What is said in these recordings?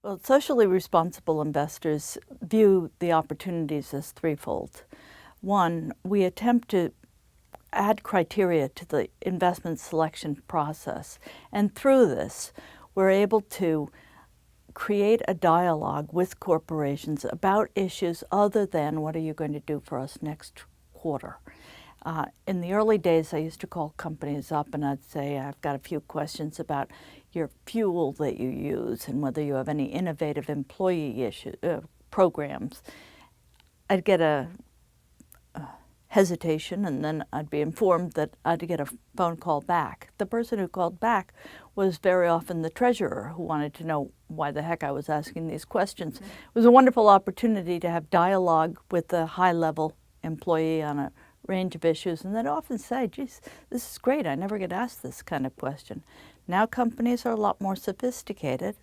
Well, socially responsible investors view the opportunities as threefold. One, we attempt to add criteria to the investment selection process, and through this, we're able to create a dialogue with corporations about issues other than what are you going to do for us next quarter. In the early days, I used to call companies up and I'd say, I've got a few questions about your fuel that you use and whether you have any innovative employee programs. I'd get a hesitation, and then I'd be informed that I'd get a phone call back. The person who called back was very often the treasurer, who wanted to know why the heck I was asking these questions. It was a wonderful opportunity to have dialogue with a high-level employee on a range of issues, and they'd often say, geez, this is great, I never get asked this kind of question. Now companies are a lot more sophisticated,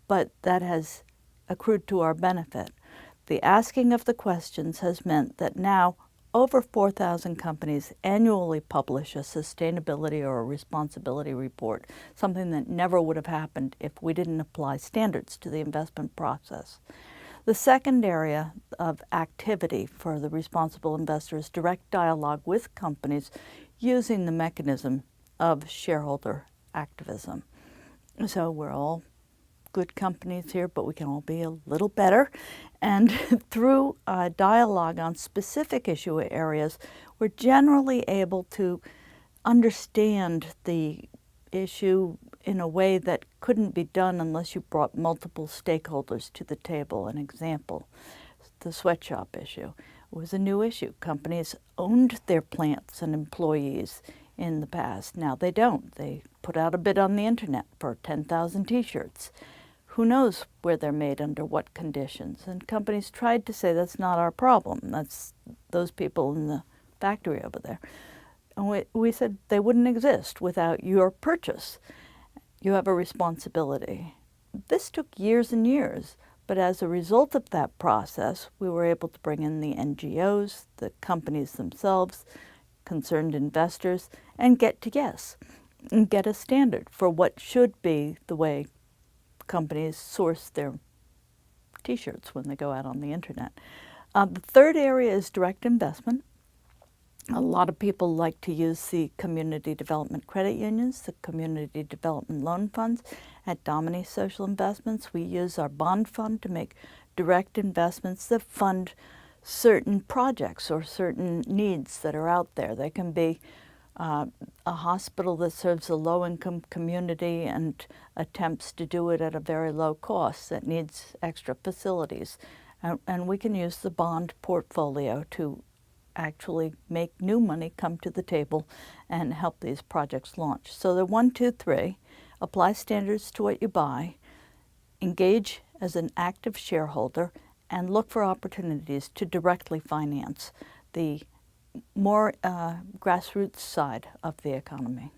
but that has accrued to our benefit. The asking of the questions has meant that now over 4,000 companies annually publish a sustainability or a responsibility report, something that never would have happened if we didn't apply standards to the investment process. The second area of activity for the responsible investor is direct dialogue with companies using the mechanism of shareholder activism. So we're all good companies here, but we can all be a little better. And through dialogue on specific issue areas, we're generally able to understand the issue in a way that couldn't be done unless you brought multiple stakeholders to the table. An example, the sweatshop issue was a new issue. Companies owned their plants and employees in the past. Now they don't. They put out a bid on the internet for 10,000 t-shirts. Who knows where they're made, under what conditions? And companies tried to say that's not our problem. That's those people in the factory over there. And we said they wouldn't exist without your purchase. You have a responsibility. This took years and years, but as a result of that process, we were able to bring in the NGOs, the companies themselves, concerned investors, and get to yes, and get a standard for what should be the way companies source their t-shirts when they go out on the internet. The third area is direct investment. A lot of people like to use the community development credit unions, the community development loan funds. At Domini Social Investments, we use our bond fund to make direct investments that fund certain projects or certain needs that are out there. They can be a hospital that serves a low-income community and attempts to do it at a very low cost that needs extra facilities. And we can use the bond portfolio to actually make new money come to the table and help these projects launch. So the 1, 2, 3, apply standards to what you buy, engage as an active shareholder, and look for opportunities to directly finance the more grassroots side of the economy.